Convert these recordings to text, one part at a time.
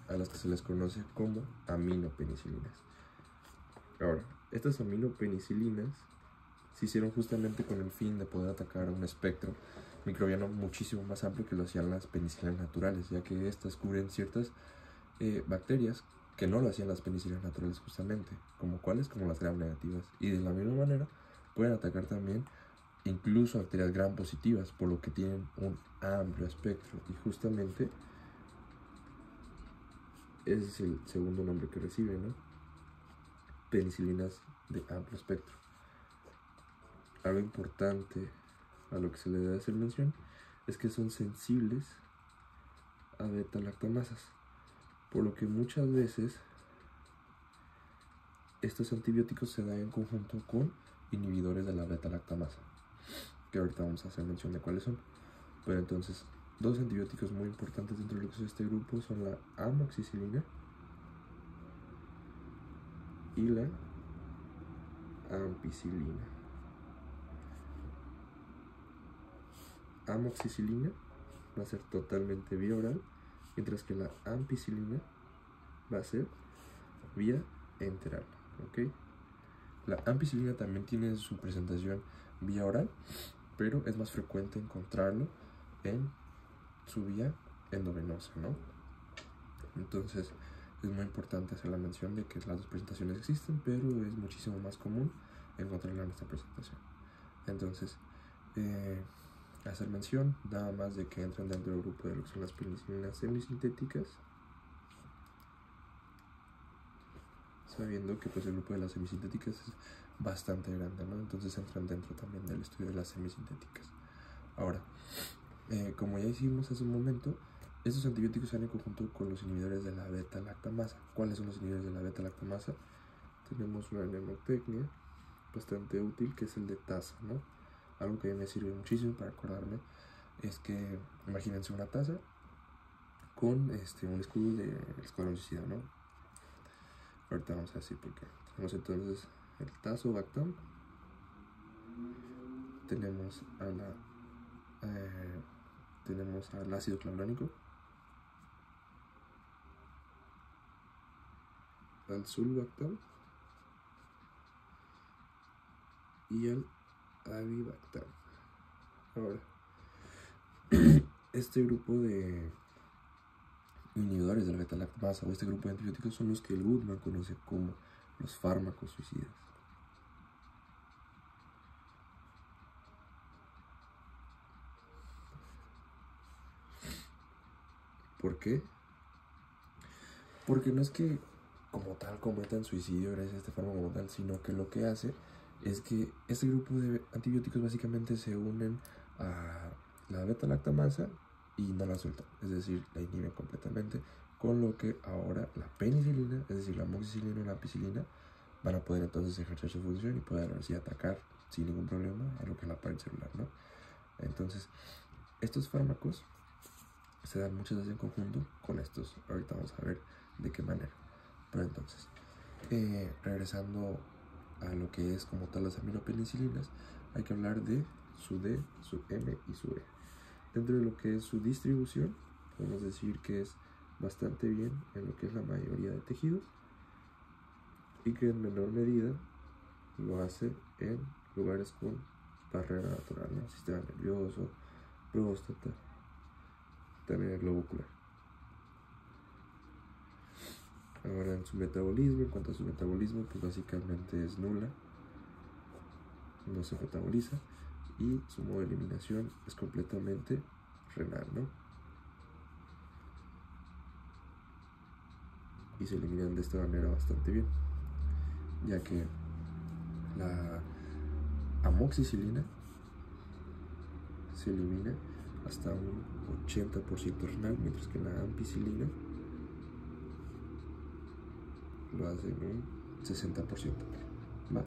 a las que se les conoce como aminopenicilinas. Ahora, estas aminopenicilinas se hicieron justamente con el fin de poder atacar un espectro microbiano muchísimo más amplio que lo hacían las penicilinas naturales, ya que estas cubren ciertas bacterias que no lo hacían las penicilinas naturales justamente, como cuáles, como las gram negativas, y de la misma manera pueden atacar también incluso bacterias gram positivas, por lo que tienen un amplio espectro, y justamente ese es el segundo nombre que reciben, ¿no? Penicilinas de amplio espectro. Algo importante a lo que se le debe hacer mención es que son sensibles a beta-lactamasas, por lo que muchas veces estos antibióticos se dan en conjunto con inhibidores de la beta-lactamasa, que ahorita vamos a hacer mención de cuáles son. Pero entonces, dos antibióticos muy importantes dentro de este grupo son la amoxicilina y la ampicilina. Amoxicilina va a ser totalmente vía oral, mientras que la ampicilina va a ser vía enteral, ¿ok? La ampicilina también tiene su presentación vía oral, pero es más frecuente encontrarlo en su vía endovenosa, ¿no? Entonces es muy importante hacer la mención de que las dos presentaciones existen, pero es muchísimo más común encontrarla en esta presentación. Entonces, hacer mención nada más de que entran dentro del grupo de lo que son las penicilinas semisintéticas, sabiendo que pues el grupo de las semisintéticas es bastante grande, ¿no? Entonces entran dentro también del estudio de las semisintéticas. Ahora, como ya hicimos hace un momento, estos antibióticos salen en conjunto con los inhibidores de la beta-lactamasa. ¿Cuáles son los inhibidores de la beta-lactamasa? Tenemos una mnemotecnia bastante útil, que es el de taza, ¿no? Algo que a mí me sirve muchísimo para acordarme es que imagínense una taza con un escudo de escuadrón suicida, ¿no? Ahorita vamos a decir por qué. Tenemos entonces el tazobactam, tenemos al ácido clavulónico, al sulbactam y al avibactam. Ahora, este grupo de inhibidores de la beta-lactamasa o este grupo de antibióticos son los que el Goodman conoce como los fármacos suicidas. ¿Por qué? Porque no es que como tal cometan suicidio gracias a este fármaco como tal, sino que lo que hace es que este grupo de antibióticos básicamente se unen a la beta-lactamasa y no la sueltan, es decir, la inhiben completamente, con lo que ahora la penicilina, es decir, la amoxicilina y la ampicilina, van a poder entonces ejercer su función y poder así atacar sin ningún problema a lo que es la pared celular, ¿no? Entonces, estos fármacos se dan muchas veces en conjunto con estos. Ahorita vamos a ver de qué manera. Pero entonces, regresando a lo que es como tal las aminopenicilinas, hay que hablar de su D, su M y su E. Dentro de lo que es su distribución, podemos decir que es bastante bien en lo que es la mayoría de tejidos y que en menor medida lo hace en lugares con barrera natural, ¿no? Sistema nervioso, próstata, también el globo ocular. Ahora en su metabolismo, en cuanto a su metabolismo, pues básicamente es nula, no se metaboliza y su modo de eliminación es completamente renal, ¿no? Y se eliminan de esta manera bastante bien, ya que la amoxicilina se elimina hasta un 80% renal, mientras que la ampicilina lo hace en un 60%. ¿Va?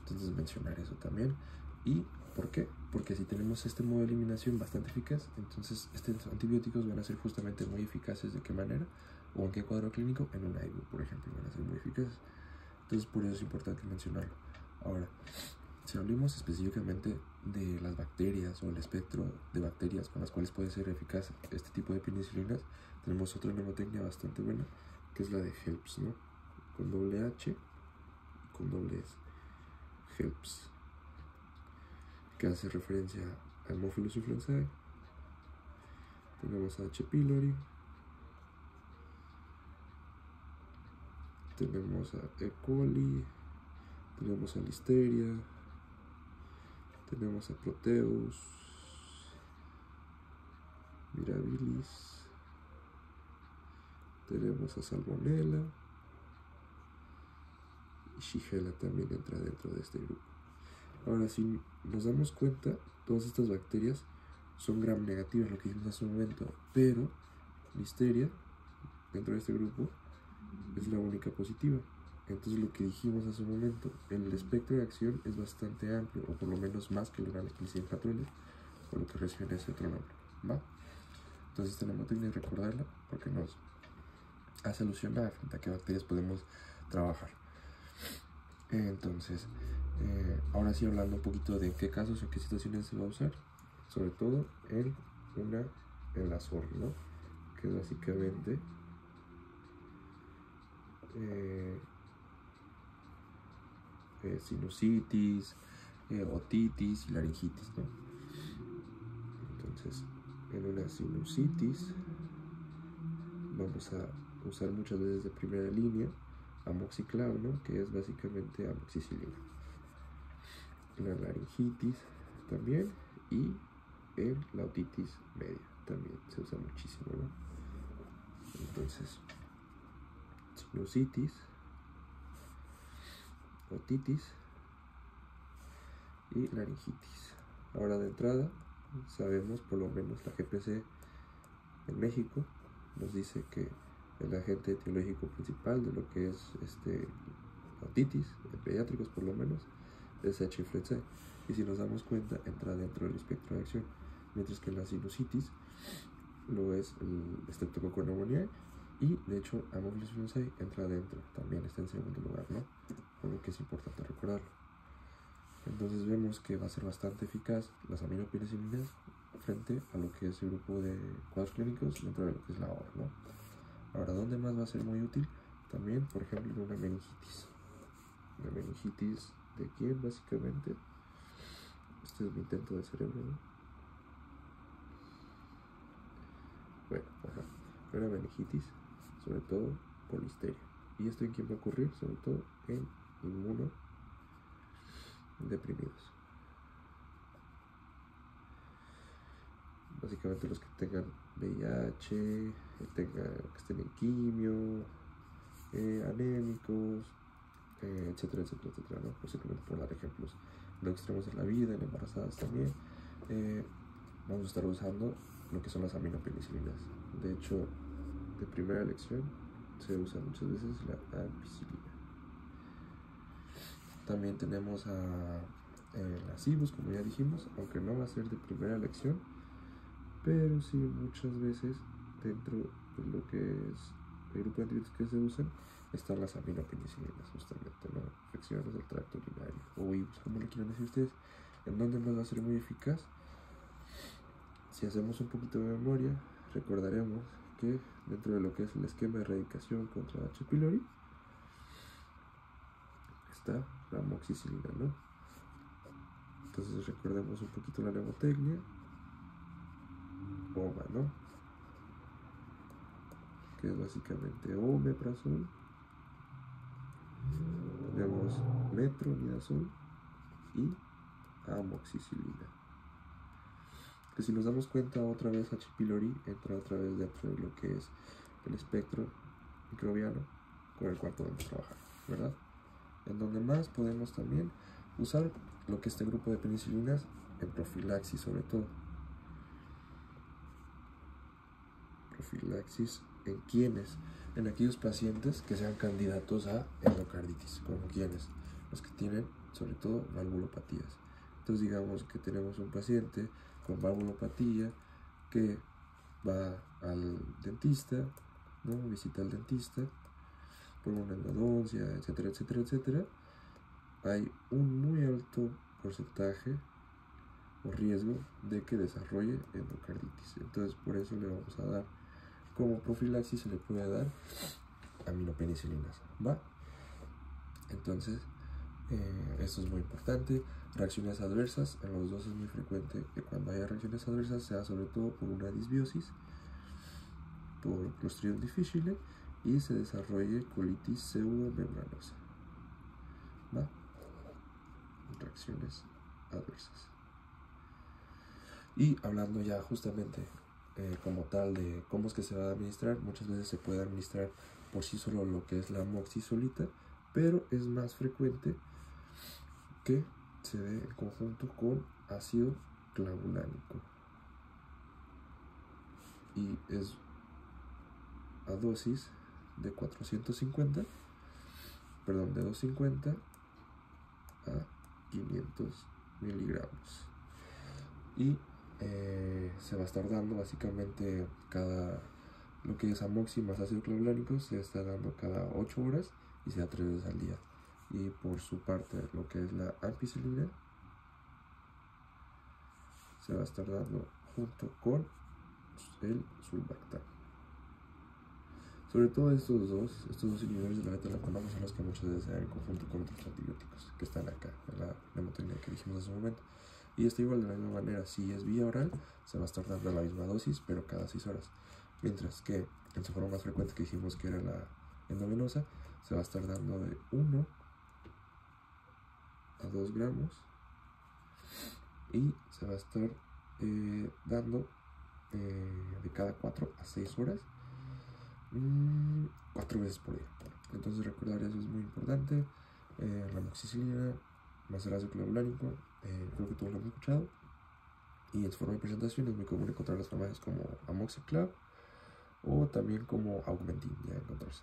Entonces mencionar eso también. ¿Y por qué? Porque si tenemos este modo de eliminación bastante eficaz, entonces estos antibióticos van a ser justamente muy eficaces. ¿De qué manera? ¿O en qué cuadro clínico? En un IBU, por ejemplo, van a ser muy eficaces. Entonces por eso es importante mencionarlo. Ahora, Si hablamos específicamente de las bacterias o el espectro de bacterias con las cuales puede ser eficaz este tipo de penicilinas, tenemos otra mnemotecnia bastante buena, que es la de HELPS, ¿no? Con doble H y con doble S. HELPS, que hace referencia a Haemophilus influenzae. Tenemos a H. pylori, tenemos a E. coli, tenemos a Listeria, tenemos a Proteus, Mirabilis, tenemos a Salmonella y Shigella también entra dentro de este grupo. Ahora, si nos damos cuenta, todas estas bacterias son gram negativas, lo que dijimos hace un momento, pero Listeria, dentro de este grupo, es la única positiva. Entonces, lo que dijimos hace un momento, el espectro de acción es bastante amplio, o por lo menos más que el Penicillium patulense, por lo que recibe ese otro nombre, ¿va? Entonces, tenemos que recordarla porque nos hace alusión a frente a qué bacterias podemos trabajar. Entonces, ahora sí, hablando un poquito de en qué casos o en qué situaciones se va a usar, sobre todo en la SOR, ¿no? Que es básicamente sinusitis, otitis y laringitis, ¿no? Entonces, en una sinusitis vamos a usar muchas veces de primera línea amoxiclav, ¿no? Que es básicamente amoxicilina. En la laringitis también, y en la otitis media también se usa muchísimo, ¿no? Entonces, sinusitis, otitis y laringitis. Ahora, de entrada, sabemos, por lo menos la GPC en México nos dice que el agente etiológico principal de lo que es otitis, en pediátricos por lo menos, es H. influenzae. Y si nos damos cuenta, entra dentro del espectro de acción, mientras que en la sinusitis lo es el Streptococcus pneumoniae, y de hecho Haemophilus influenzae entra dentro, también está en segundo lugar, ¿no? Por lo que es importante recordarlo. Entonces vemos que va a ser bastante eficaz las aminopenicilinas frente a lo que es el grupo de cuadros clínicos dentro de lo que es la OR, ¿no? Ahora, ¿dónde más va a ser muy útil? También, por ejemplo, en una meningitis. ¿La meningitis de quién, básicamente? Este es mi intento de cerebro, ¿no? Bueno, una meningitis, sobre todo por listeria. ¿Y esto en quién va a ocurrir? Sobre todo en inmunodeprimidos. Básicamente los que tengan VIH, que estén en quimio, anémicos, etcétera, etcétera, etcétera, ¿no? Simplemente por dar ejemplos no extremos de la vida, en embarazadas también. Vamos a estar usando lo que son las aminopenicilinas. De hecho, de primera elección se usa muchas veces la ampicilina. También tenemos a la Cibus, como ya dijimos, aunque no va a ser de primera elección, pero sí muchas veces dentro de lo que es el grupo de antibióticos que se usan están las aminopenicilinas, justamente, ¿no? Infecciones del tracto urinario o IBUS, como lo quieran decir ustedes. ¿En dónde nos va a ser muy eficaz? Si hacemos un poquito de memoria, recordaremos que dentro de lo que es el esquema de erradicación contra H. pylori está la amoxicilina, ¿no? Entonces recordemos un poquito la mnemotecnia. OMA, ¿no? Que es básicamente omeprazol. Tenemos metronidazol y amoxicilina. Que si nos damos cuenta, otra vez H. pylori entra otra vez dentro de lo que es el espectro microbiano con el cual podemos trabajar, ¿verdad? En donde más podemos también usar lo que es este grupo de penicilinas en profilaxis, sobre todo. Profilaxis en quienes, en aquellos pacientes que sean candidatos a endocarditis, como quienes, los que tienen sobre todo valvulopatías. Entonces digamos que tenemos un paciente con valvulopatía que va al dentista, ¿no? Visita al dentista por una endodoncia, etcétera, etcétera, etcétera. Hay un muy alto porcentaje o riesgo de que desarrolle endocarditis. Entonces por eso le vamos a dar como profilaxis, se le puede dar aminopenicilinas, ¿va? Entonces esto es muy importante. Reacciones adversas, en los dos es muy frecuente que cuando haya reacciones adversas sea sobre todo por una disbiosis, por Clostridium difficile, y se desarrolle colitis pseudomembranosa, ¿va? Reacciones adversas. Y hablando ya justamente como tal de cómo es que se va a administrar, muchas veces se puede administrar por sí solo lo que es la amoxicilina, pero es más frecuente que se dé en conjunto con ácido clavulánico, y es a dosis de 250 a 500 miligramos, y se va a estar dando básicamente lo que es amoxi más ácido clavulánico se está dando cada 8 horas y se da 3 veces al día. Y por su parte lo que es la ampicilina se va a estar dando junto con el sulbactam. Sobre todo estos dos inhibidores de la beta-lactamasa son los que muchas veces se dan en conjunto con otros antibióticos que están acá en la neumotecnia que dijimos hace un momento. Y está igual de la misma manera, si es vía oral, se va a estar dando la misma dosis, pero cada 6 horas. Mientras que en su forma más frecuente que dijimos que era la endovenosa, se va a estar dando de 1 a 2 gramos y se va a estar dando de cada 4 a 6 horas, 4 veces por día. Entonces recordar eso es muy importante. La amoxicilina más el ácido clavulánico, creo que todos lo hemos escuchado, y en su forma de presentación es muy común encontrar las farmacias como Amoxiclav o también como Augmentin, ya encontrarse.